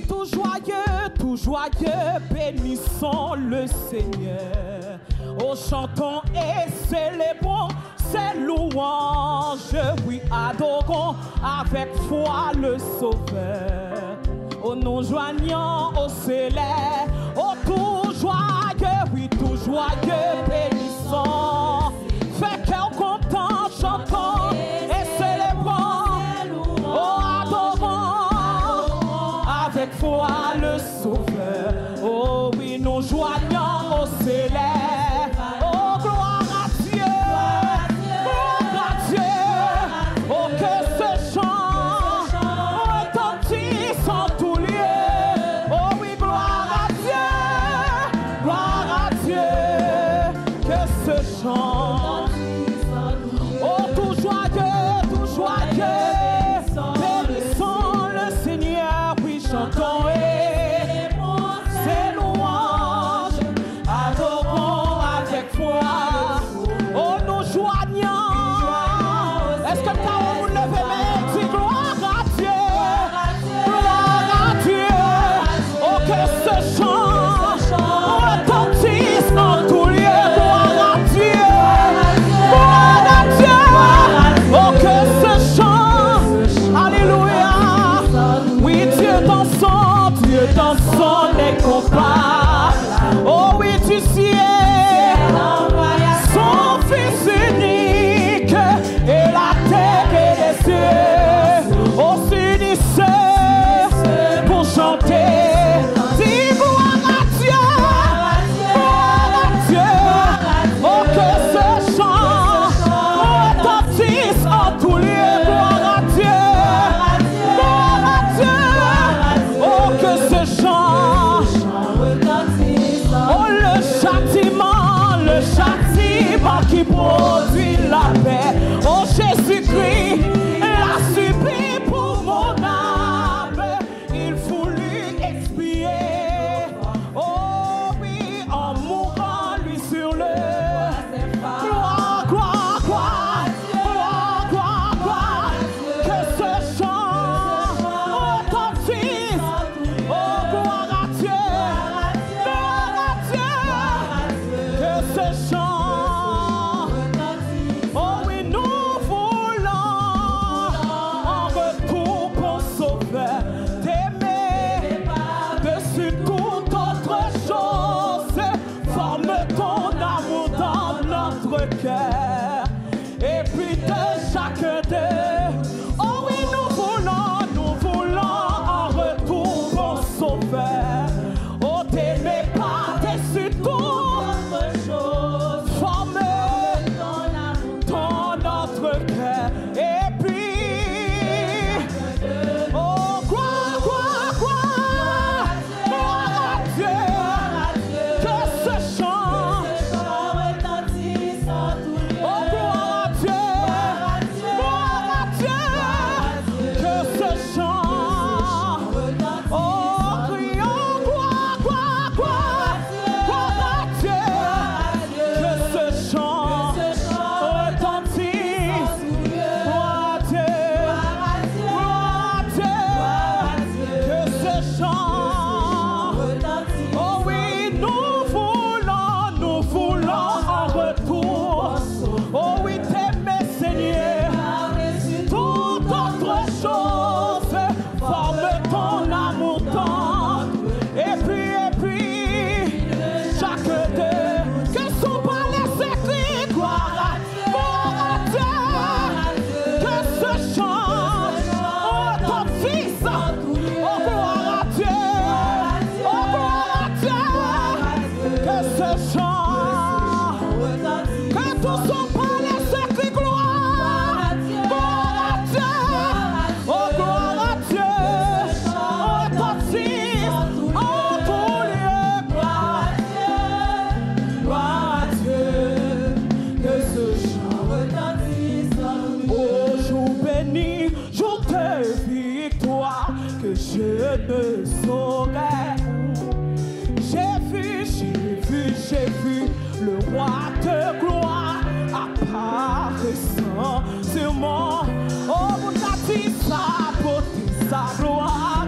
tout joyeux, bénissons le Seigneur. Oh, chantons et célébrons ses louanges. Oui, adorons avec foi le Sauveur. Oh, nous joignons au céleste, oh, tout joyeux, oui, tout joyeux, bénissons. Fait cœur content, chantons et célébrons. Oh, adorons avec foi le Sauveur. Oh, oui, nous joignons au céleste. Oh, gloire à Dieu, gloire à Dieu. Oh, que ce chant retentisse en tout lieu. Oh, oui, gloire à Dieu, que ce chant. Oh, tout joyeux, bénissons le Seigneur, oui, chantons et ses louanges, adorons avec foi. Oh, nous joignons. Est-ce que quand vous levez main, dit gloire à Dieu, oh, que ce chant retentisse en tout lieu, gloire à Dieu, oh, que ce chant, alléluia, oui, Dieu dans son est coupable, oh oui, du ciel, son Fils unique, et la terre et les cieux, oh, s'unissent pour chanter, dis gloire à Dieu, oh, que ce chant retentisse en tout lieu, gloire à Dieu, oh, que ce chant, oh, le châtiment qui produit la paix, oh, Jésus-Christ l'a subi pour mon âme, il voulut expier, oh oui, en mourant lui sur le gloire, que ce chant retentisse, oh, gloire à Dieu, que ce chant, oh oui, nous voulons en retour pour Sauveur t'aimer dessus toute autre chose, forme ton amour dans notre cœur, et puis de chacun d'eux, oh oui, nous voulons en retour pour Sauveur, oh, t'aimer pas dessus toute autre chose, forme ton notre cœur, et puis, oh, gloire à Dieu, que ce chant, oh, gloire à Dieu, que ce chant, oh, crions gloire à Dieu, que ce chant retentisse, gloire à Dieu, que ce chant, oh oui, nous voulons en retour, oh oui, t'aimer Seigneur, toute autre chose, forme ton amour tendre, et puis, chaque deux, que sont pas les écrits, gloire à Dieu, que ce chant retentisse, oh, gloire à Dieu, que ce chant, que tous sont pas les écrits, gloire à Dieu, oh, gloire à Dieu, retentisse en tout lieu, gloire à Dieu, que ce chant retentisse, oh, jour béni, jour de victoire, que je ne saurais où. J'ai vu le roi de gloire apparaissant sur moi. Oh, vous t'as dit sa beauté, sa gloire.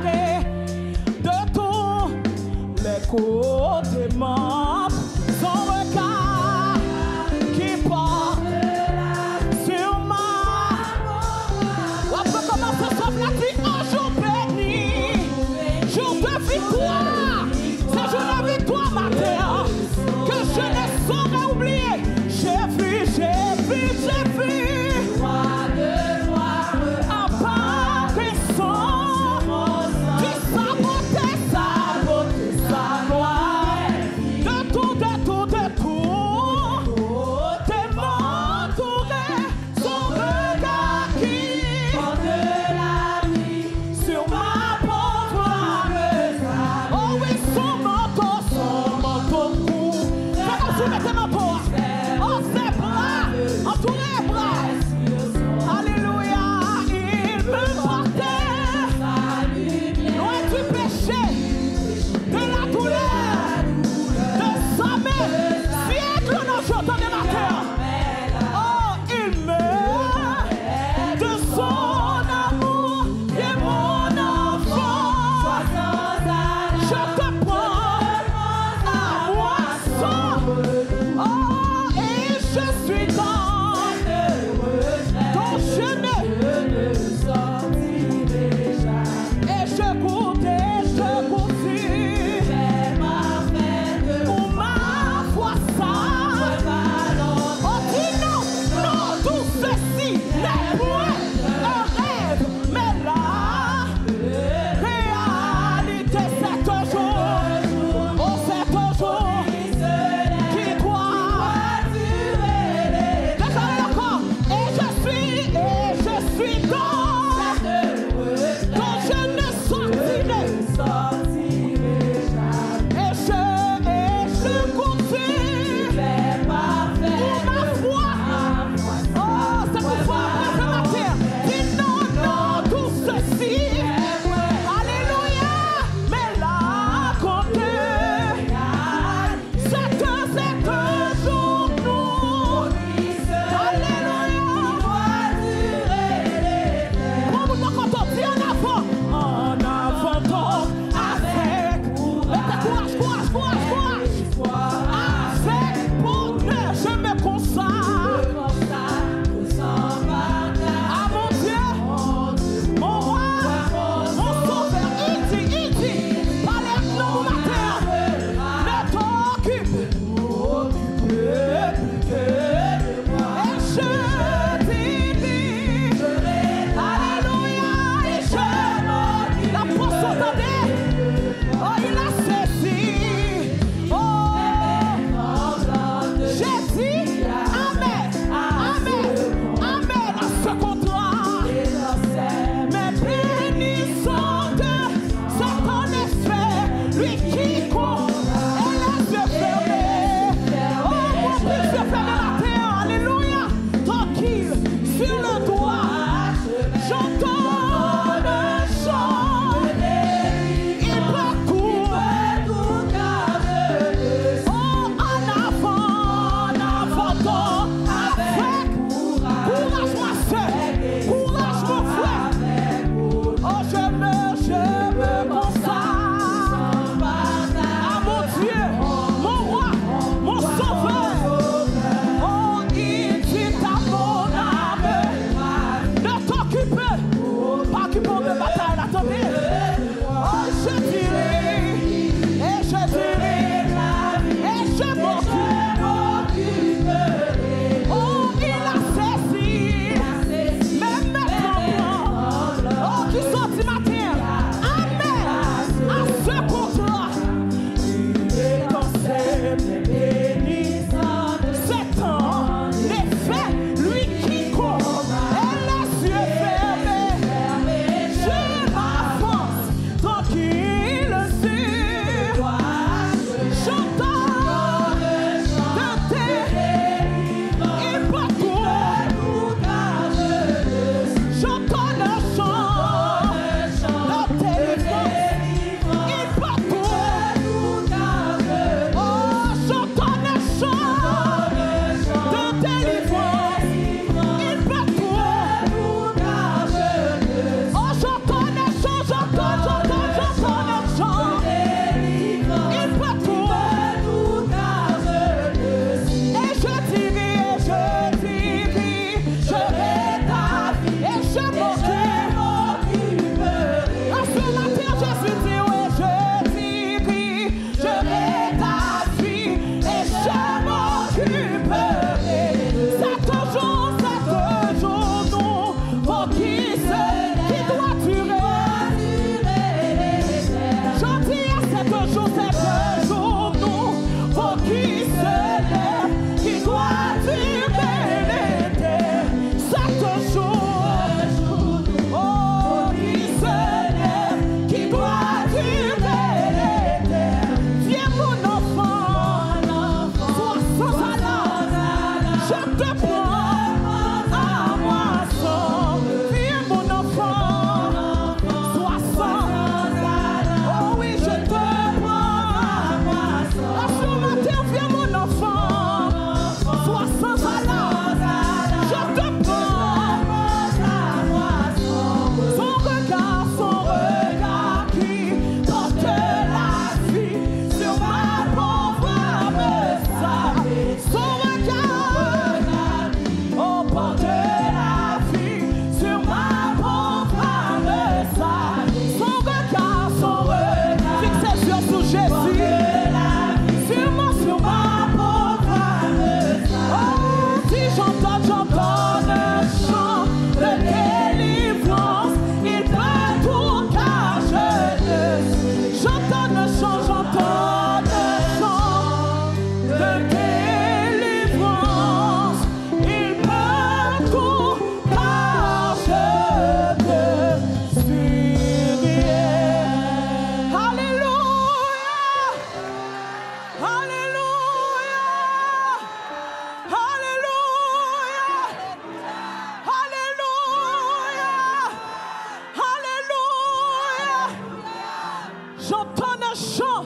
J'entends un chant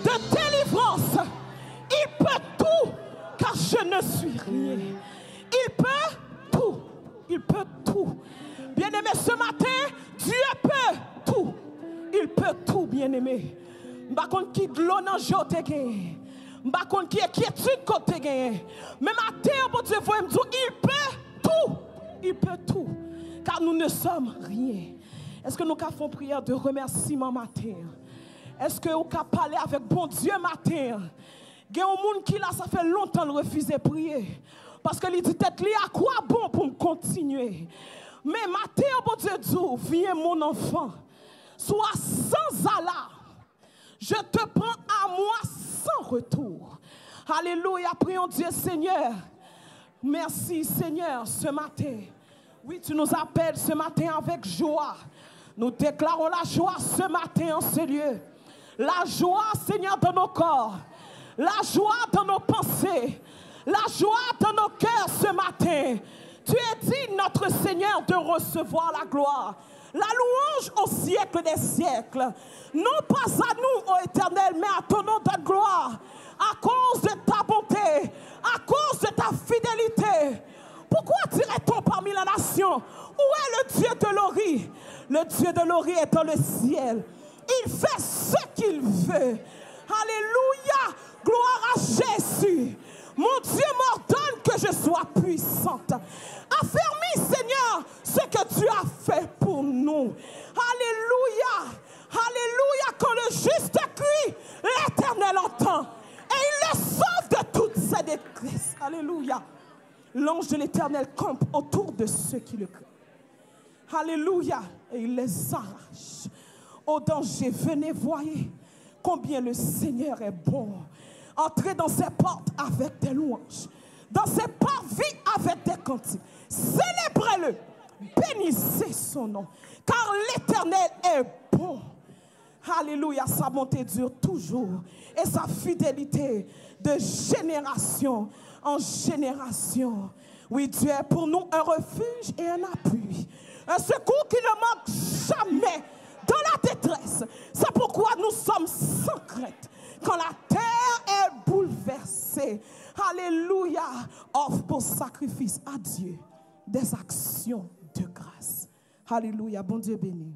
de délivrance. Il peut tout, car je ne suis rien. Il peut tout. Il peut tout. Bien-aimé, ce matin, Dieu peut tout. Il peut tout, bien-aimé. Par contre, qui de l'eau dans le gagné. Par contre, qui inquiétude côté gagné. Mais matin, bon Dieu, il peut tout. Il peut tout. Car nous ne sommes rien. Est-ce que nous avons prière de remerciement matin? Est-ce que nous avons parlé avec bon Dieu matin? Il y a un monde qui là, ça fait longtemps le refuser de prier. Parce que il dit tête li à quoi bon pour me continuer. Mais matin, bon Dieu dit, viens mon enfant. Sois sans Allah. Je te prends à moi sans retour. Alléluia, prions Dieu Seigneur. Merci Seigneur ce matin. Oui, tu nous appelles ce matin avec joie. Nous déclarons la joie ce matin en ce lieu. La joie, Seigneur, dans nos corps. La joie dans nos pensées. La joie dans nos cœurs ce matin. Tu es dit, notre Seigneur, de recevoir la gloire. La louange au siècle des siècles. Non pas à nous, ô Éternel, mais à ton nom de gloire. À cause de ta bonté. À cause de ta fidélité. Pourquoi dirait-on parmi la nation? Où est le Dieu de l'Ori? Le Dieu de l'Ori est dans le ciel. Il fait ce qu'il veut. Alléluia. Gloire à Jésus. Mon Dieu m'ordonne que je sois puissante. Affermis, Seigneur, ce que tu as fait pour nous. Alléluia. Alléluia. Quand le juste crie, l'Éternel entend. Et il le sauve de toutes ses détresses. Alléluia. L'ange de l'Éternel campe autour de ceux qui le crient. Alléluia. Et il les arrache. Au danger, venez, voyez combien le Seigneur est bon. Entrez dans ses portes avec des louanges. Dans ses parvis avec des cantiques. Célébrez-le. Bénissez son nom. Car l'Éternel est bon. Alléluia. Sa bonté dure toujours. Et sa fidélité de génération en génération. Oui, Dieu est pour nous un refuge et un appui. Un secours qui ne manque jamais dans la détresse. C'est pourquoi nous sommes sans crainte. Quand la terre est bouleversée, alléluia, offre pour sacrifice à Dieu des actions de grâce. Alléluia, bon Dieu béni.